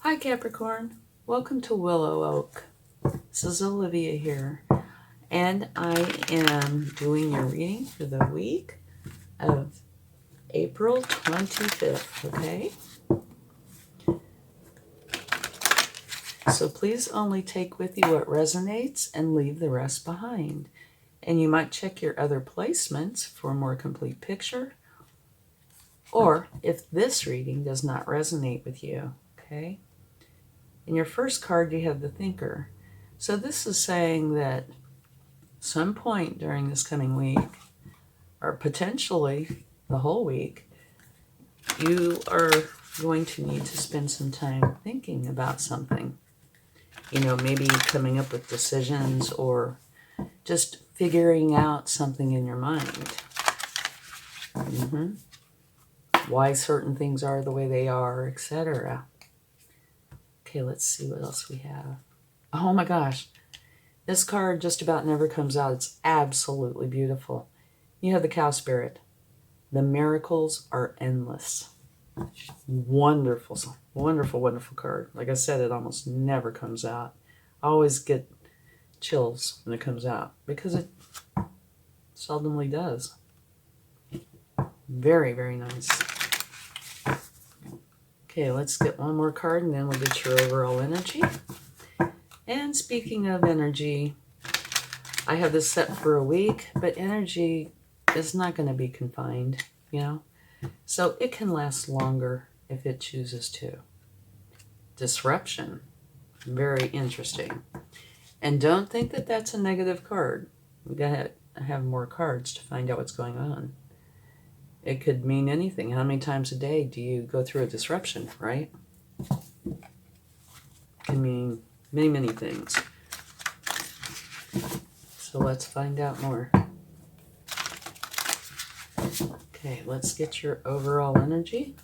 Hi Capricorn, welcome to WillowOAK. This is Olivia here, and I am doing your reading for the week of April 25th, okay? So please only take with you what resonates and leave the rest behind. And you might check your other placements for a more complete picture, or if this reading does not resonate with you, okay? In your first card, you have the Thinker. So this is saying that some point during this coming week, or potentially the whole week, you are going to need to spend some time thinking about something. You know, maybe coming up with decisions or just figuring out something in your mind. Why certain things are the way they are, etc. Okay, let's see what else we have. Oh my gosh. This card just about never comes out. It's absolutely beautiful. You have the Cow Spirit. The miracles are endless. Wonderful, wonderful, wonderful card. Like I said, it almost never comes out. I always get chills when it comes out because it seldomly does. Very, very nice. Okay, let's get one more card and then we'll get your overall energy. And speaking of energy, I have this set for a week, but energy is not going to be confined, you know? So it can last longer if it chooses to. Disruption. Very interesting. And don't think that that's a negative card. We got to have more cards to find out what's going on. It could mean anything. How many times a day do you go through a disruption, right? It can mean many, many things. So let's find out more. Okay, let's get your overall energy.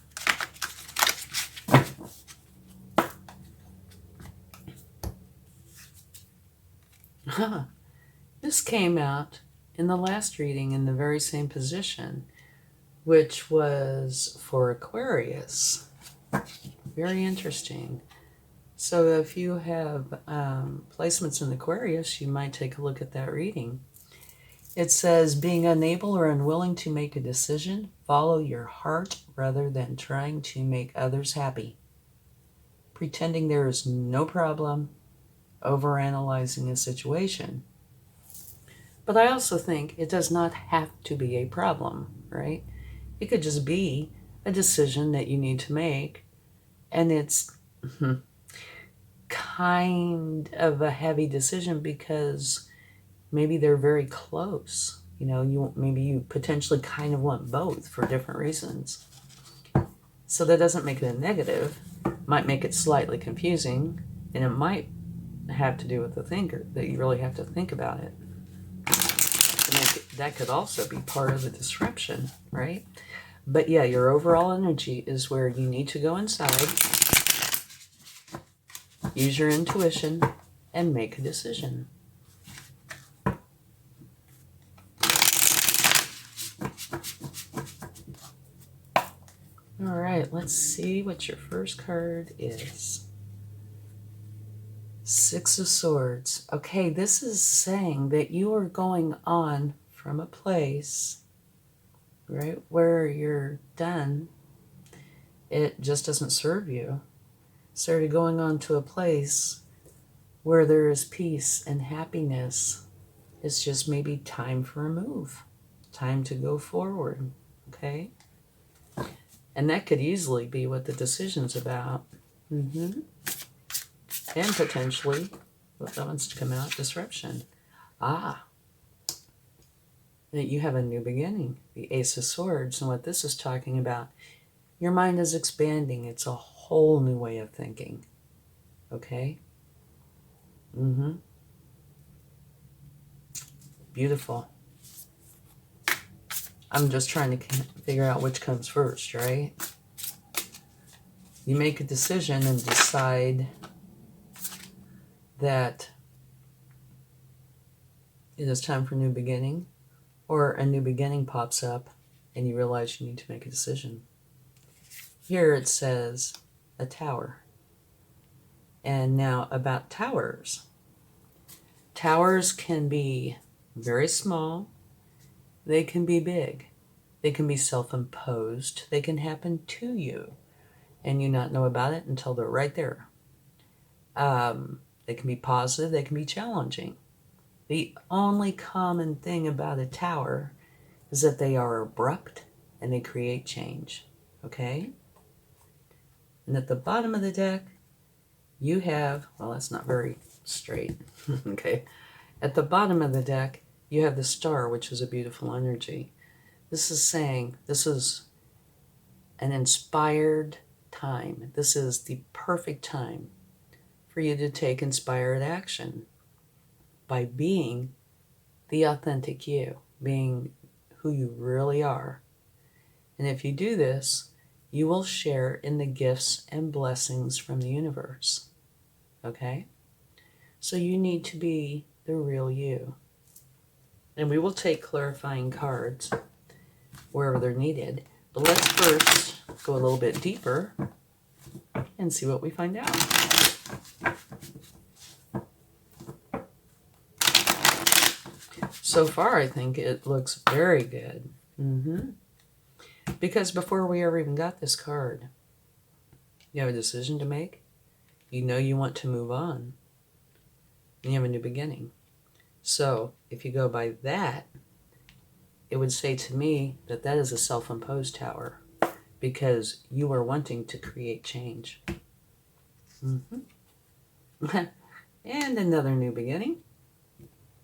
This came out in the last reading in the very same position, which was for Aquarius. Very interesting. So if you have placements in Aquarius, you might take a look at that reading. It says, being unable or unwilling to make a decision, follow your heart rather than trying to make others happy. Pretending there is no problem, overanalyzing a situation. But I also think it does not have to be a problem, right? It could just be a decision that you need to make, and it's kind of a heavy decision because maybe they're very close. You know, maybe you potentially kind of want both for different reasons. So that doesn't make it a negative. It might make it slightly confusing, and it might have to do with the thinker, that you really have to think about it. That could also be part of the disruption, right? But yeah, your overall energy is where you need to go inside, use your intuition, and make a decision. All right, let's see what your first card is. Six of Swords. Okay, this is saying that you are going on from a place, right, where you're done. It just doesn't serve you. So you're going on to a place where there is peace and happiness. It's just maybe time for a move, time to go forward, okay? And that could easily be what the decision's about. And potentially, what that wants to come out, disruption. That you have a new beginning, the Ace of Swords. And what this is talking about, your mind is expanding. It's a whole new way of thinking, okay? Beautiful. I'm just trying to figure out which comes first, right? You make a decision and decide that it is time for a new beginning, or a new beginning pops up and you realize you need to make a decision. Here it says a tower. And now about towers. Towers can be very small. They can be big. They can be self-imposed. They can happen to you, and you not know about it until they're right there. They can be positive. They can be challenging. The only common thing about a tower is that they are abrupt and they create change. Okay? And at the bottom of the deck, you have, well, that's not very straight. Okay? At the bottom of the deck, you have the star, which is a beautiful energy. This is saying this is an inspired time. This is the perfect time for you to take inspired action by being the authentic you, being who you really are. And if you do this, you will share in the gifts and blessings from the universe. Okay? So you need to be the real you. And we will take clarifying cards wherever they're needed. But let's first go a little bit deeper and see what we find out. So far, I think it looks very good. Because before we ever even got this card, you have a decision to make. You know you want to move on. And you have a new beginning. So if you go by that, it would say to me that that is a self-imposed tower because you are wanting to create change. And another new beginning.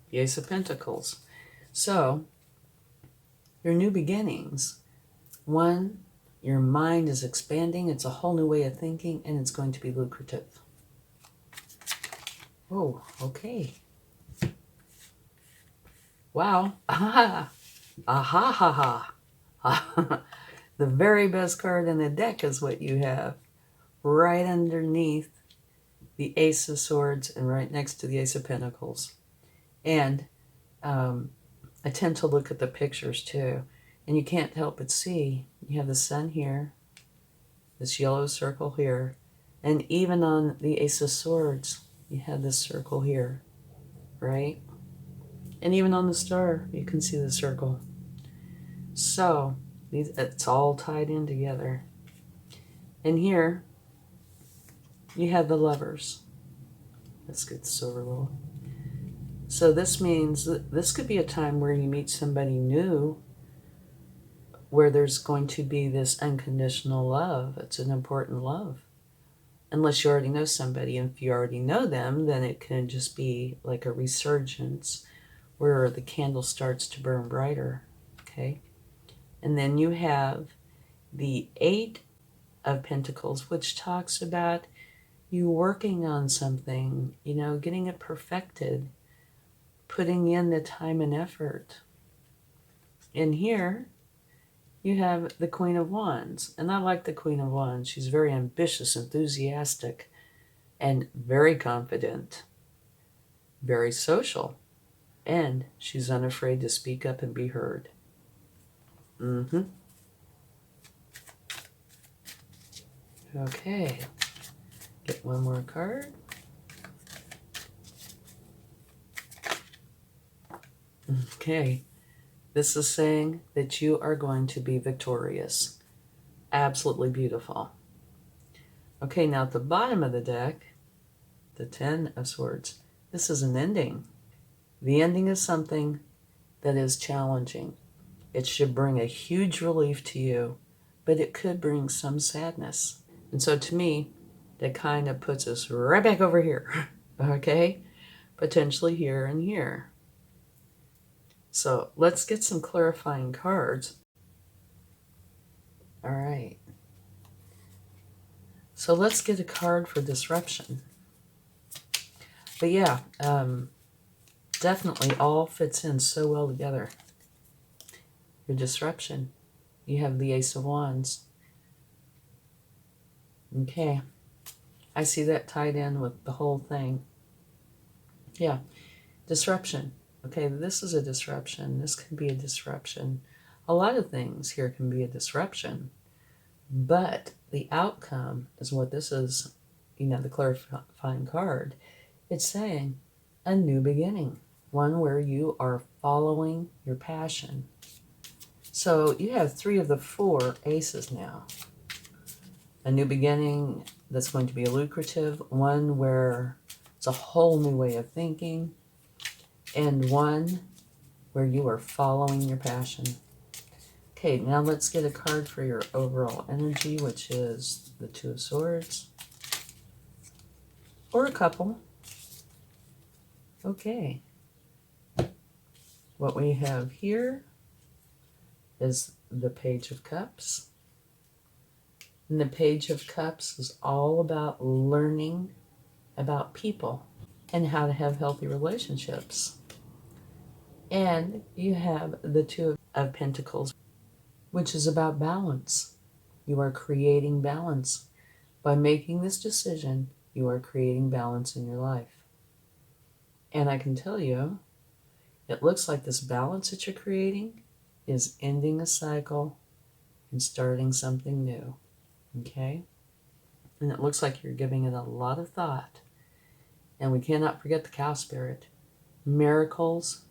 The Ace of Pentacles. So, your new beginnings. One, your mind is expanding. It's a whole new way of thinking, and it's going to be lucrative. Oh, okay. Wow. Ah ha ha ha. The very best card in the deck is what you have. Right underneath the Ace of Swords and right next to the Ace of Pentacles. And I tend to look at the pictures too. And you can't help but see, you have the sun here, this yellow circle here, and even on the Ace of Swords, you have this circle here, right? And even on the star, you can see the circle. So, it's all tied in together. And here, you have the Lovers. Let's get this over a little. So this means that this could be a time where you meet somebody new, where there's going to be this unconditional love. It's an important love. Unless you already know somebody. And if you already know them, then it can just be like a resurgence where the candle starts to burn brighter. Okay? And then you have the Eight of Pentacles, which talks about you working on something, you know, getting it perfected, putting in the time and effort. And here, you have the Queen of Wands. And I like the Queen of Wands. She's very ambitious, enthusiastic, and very confident, very social. And she's unafraid to speak up and be heard. Okay. Get one more card. Okay. This is saying that you are going to be victorious. Absolutely beautiful. Okay, now at the bottom of the deck, the Ten of Swords. This is an ending. The ending is something that is challenging. It should bring a huge relief to you, but it could bring some sadness. And so to me, that kind of puts us right back over here, okay? Potentially here and here. So let's get some clarifying cards. All right. So let's get a card for disruption. But yeah, definitely all fits in so well together. Your disruption. You have the Ace of Wands. Okay. I see that tied in with the whole thing. Yeah. Disruption. Okay, this is a disruption. This can be a disruption. A lot of things here can be a disruption. But the outcome is what this is the clarifying card, it's saying a new beginning, one where you are following your passion. So you have 3 of the 4 aces now. A new beginning that's going to be lucrative, one where it's a whole new way of thinking, and one where you are following your passion. Okay, now let's get a card for your overall energy, which is the 2 of Swords. Or a couple. Okay. What we have here is the Page of Cups. And the Page of Cups is all about learning about people and how to have healthy relationships. And you have the 2 of Pentacles, which is about balance. You are creating balance. By making this decision, you are creating balance in your life. And I can tell you, it looks like this balance that you're creating is ending a cycle and starting something new. Okay? And it looks like you're giving it a lot of thought. And we cannot forget the cow spirit. Miracles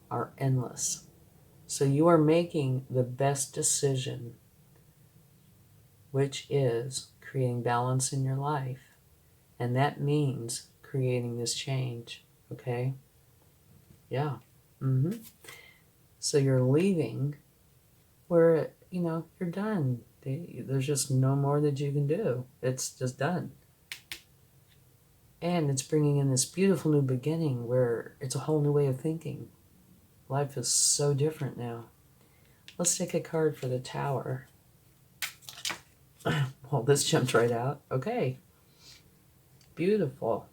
are endless. So you are making the best decision, which is creating balance in your life. And that means creating this change. Okay? Yeah. So you're leaving where, you're done. There's just no more that you can do. It's just done. And it's bringing in this beautiful new beginning where it's a whole new way of thinking. Life is so different now. Let's take a card for the Tower. Well, this jumped right out. Okay. Beautiful.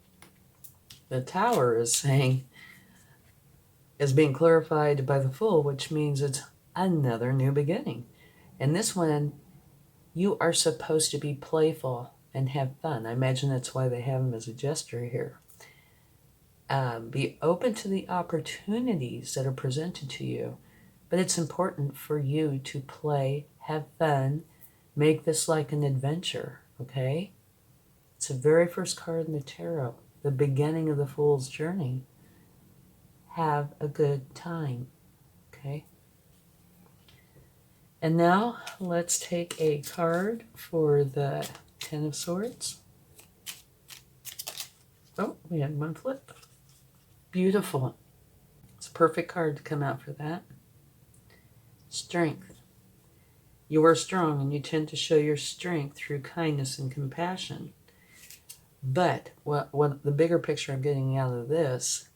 The Tower is being clarified by the Fool, which means it's another new beginning. And this one, you are supposed to be playful and have fun. I imagine that's why they have him as a gesture here. Be open to the opportunities that are presented to you, but it's important for you to play, have fun, make this like an adventure, okay? It's the very first card in the tarot, the beginning of the Fool's journey. Have a good time, okay? And now let's take a card for the 10 of Swords. Oh, we had one flip. Beautiful. It's a perfect card to come out for that. Strength. You are strong and you tend to show your strength through kindness and compassion. But what the bigger picture I'm getting out of this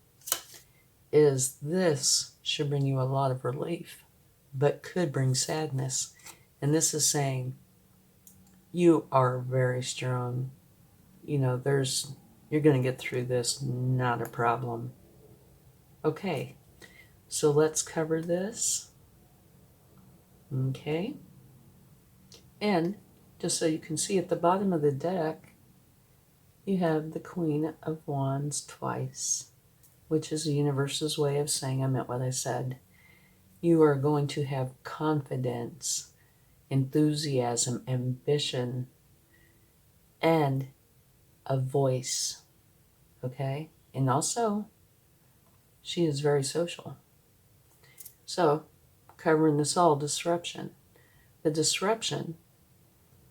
is this should bring you a lot of relief, but could bring sadness. And this is saying you are very strong. You're going to get through this, not a problem. Okay, so let's cover this. Okay. And just so you can see at the bottom of the deck, you have the Queen of Wands twice, which is the universe's way of saying I meant what I said. You are going to have confidence, enthusiasm, ambition, and a voice. Okay? And also, she is very social. So, covering this all, disruption. The disruption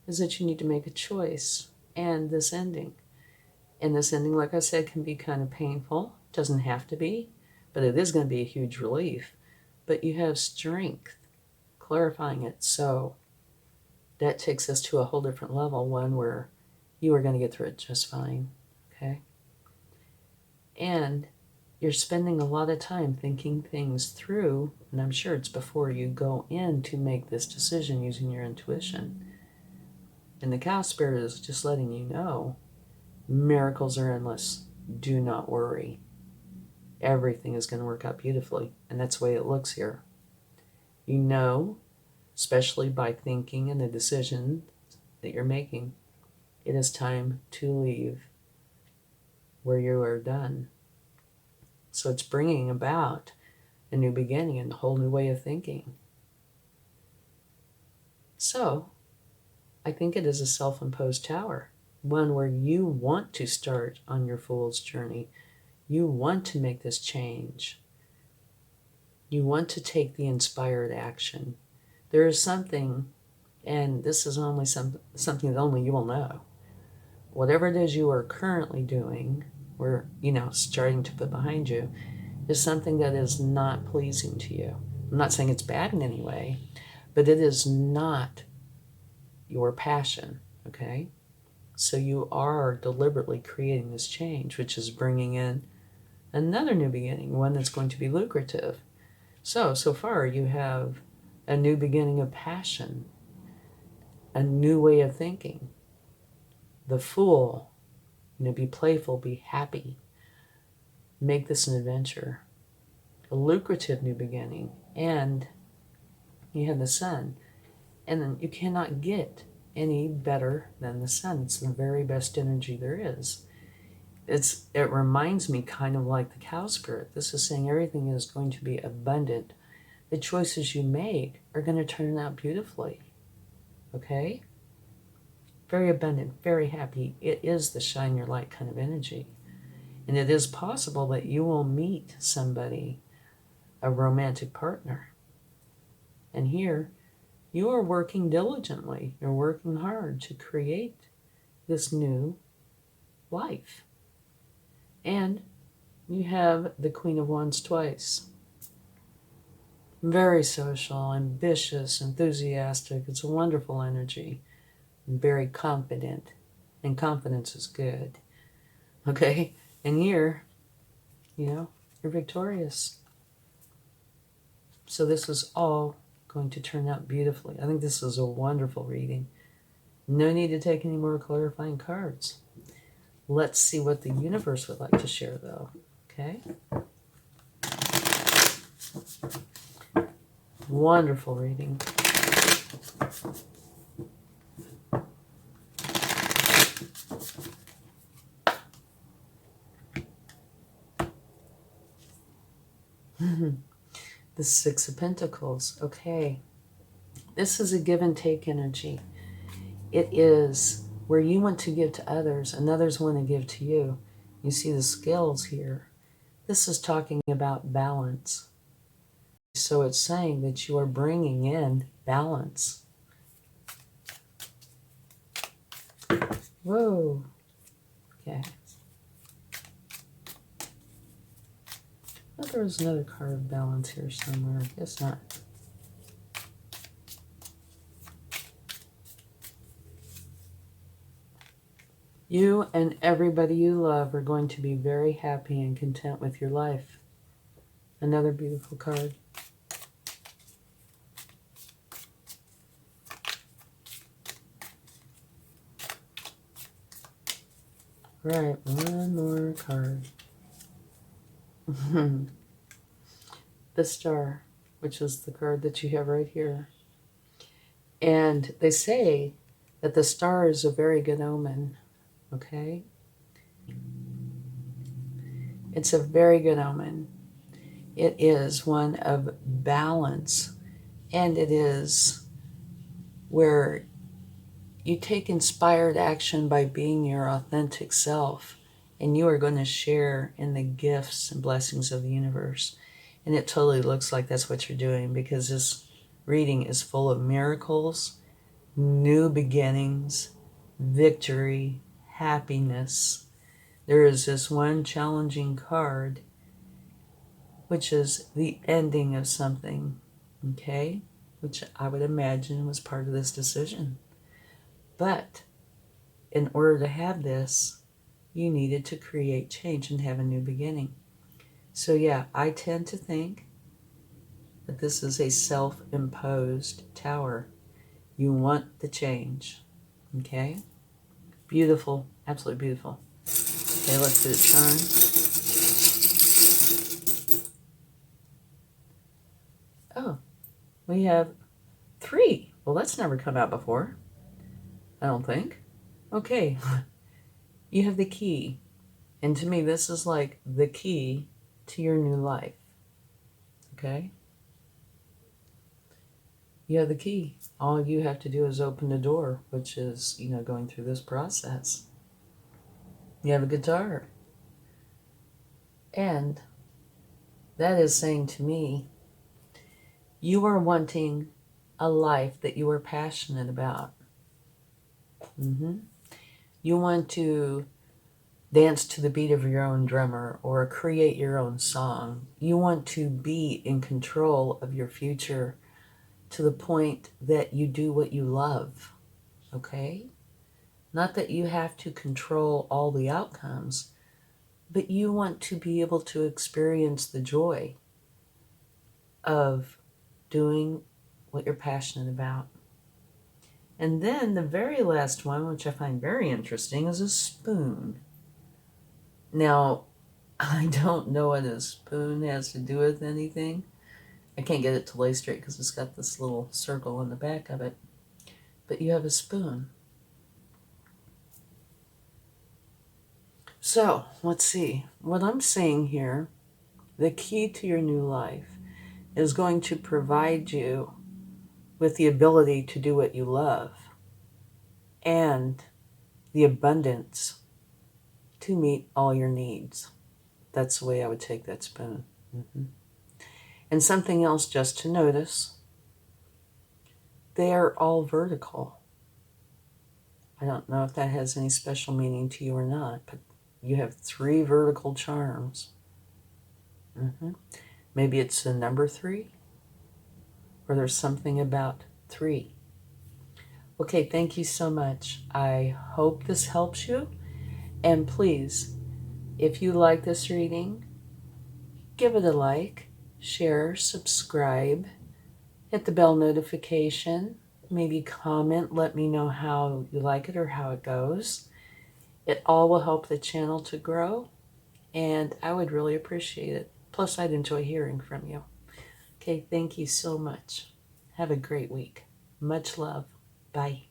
is that you need to make a choice and this ending. And this ending, like I said, can be kind of painful. It doesn't have to be, but it is going to be a huge relief. But you have strength clarifying it. So that takes us to a whole different level, one where you are going to get through it just fine. Okay? And you're spending a lot of time thinking things through, and I'm sure it's before you go in to make this decision using your intuition. And the cow spirit is just letting you know miracles are endless. Do not worry. Everything is going to work out beautifully, and that's the way it looks here. Especially by thinking and the decision that you're making, it is time to leave where you are done. So it's bringing about a new beginning and a whole new way of thinking. So I think it is a self-imposed tower. one where you want to start on your Fool's journey. You want to make this change. You want to take the inspired action. There is something, and this is only something that only you will know. Whatever it is you are currently doing, or, starting to put behind you, is something that is not pleasing to you. I'm not saying it's bad in any way, but it is not your passion, okay? So you are deliberately creating this change, which is bringing in another new beginning, one that's going to be lucrative. So far you have a new beginning of passion, a new way of thinking. The Fool, be playful, be happy. Make this an adventure. A lucrative new beginning. And you have the Sun. And then you cannot get any better than the Sun. It's the very best energy there is. It reminds me kind of like the cow spirit. This is saying everything is going to be abundant. The choices you make are going to turn out beautifully. Okay? Very abundant, very happy. It is the shine your light kind of energy. And it is possible that you will meet somebody, a romantic partner. And here, you are working diligently. You're working hard to create this new life. And you have the Queen of Wands twice. Very social, ambitious, enthusiastic. It's a wonderful energy. And very confident. And confidence is good. Okay? And here, you're victorious. So this is all going to turn out beautifully. I think this is a wonderful reading. No need to take any more clarifying cards. Let's see what the universe would like to share, though. Okay? Wonderful reading. The Six of Pentacles. Okay. This is a give and take energy. It is where you want to give to others and others want to give to you. You see the scales here. This is talking about balance. So it's saying that you are bringing in balance. Whoa. Okay. I thought there was another card of balance here somewhere. I guess not. You and everybody you love are going to be very happy and content with your life. Another beautiful card. Right, one more card. The Star, which is the card that you have right here. And they say that the star is a very good omen. Okay? It's a very good omen. It is one of balance. And it is where you take inspired action by being your authentic self. And you are going to share in the gifts and blessings of the universe. And it totally looks like that's what you're doing, because this reading is full of miracles, new beginnings, victory, happiness. There is this one challenging card, which is the ending of something, okay? Which I would imagine was part of this decision. But in order to have this, you needed to create change and have a new beginning. So yeah, I tend to think that this is a self-imposed tower. You want the change, okay? Beautiful, absolutely beautiful. Okay, let's get it turned. Oh, we have 3. Well, that's never come out before, I don't think. Okay, you have the key. And to me, this is like the key to your new life, okay? You have the key. All you have to do is open the door, which is, going through this process. You have a guitar. And that is saying to me, you are wanting a life that you are passionate about. You want to dance to the beat of your own drummer or create your own song. You want to be in control of your future to the point that you do what you love, okay? Not that you have to control all the outcomes, but you want to be able to experience the joy of doing what you're passionate about. And then the very last one, which I find very interesting, is a spoon. Now, I don't know what a spoon has to do with anything. I can't get it to lay straight because it's got this little circle on the back of it. But you have a spoon. So, let's see. What I'm saying here, the key to your new life is going to provide you with the ability to do what you love and the abundance to meet all your needs. That's the way I would take that spoon. And something else just to notice, they are all vertical. I don't know if that has any special meaning to you or not, but you have 3 vertical charms. Maybe it's the number 3, or there's something about 3. Okay, thank you so much. I hope this helps you. And please, if you like this reading, give it a like, share, subscribe, hit the bell notification, maybe comment, let me know how you like it or how it goes. It all will help the channel to grow, and I would really appreciate it. Plus, I'd enjoy hearing from you. Okay, thank you so much. Have a great week. Much love. Bye.